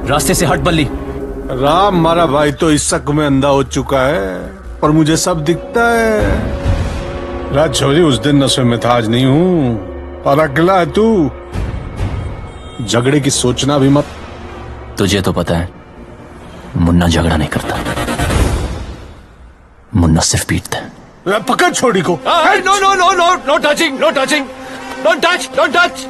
रास्ते से हट बल्ली। राम हमारा भाई तो इस शक में अंधा हो चुका है, पर मुझे सब दिखता है। रात छोरी उस दिन नशे में था, आज नहीं हूँ। और अकेला है तू, झगड़े की सोचना भी मत। तुझे तो पता है मुन्ना झगड़ा नहीं करता, मुन्ना सिर्फ पीटता है। पकड़ छोड़ी को। No no no no no touching, no touching, don't touch, don't touch.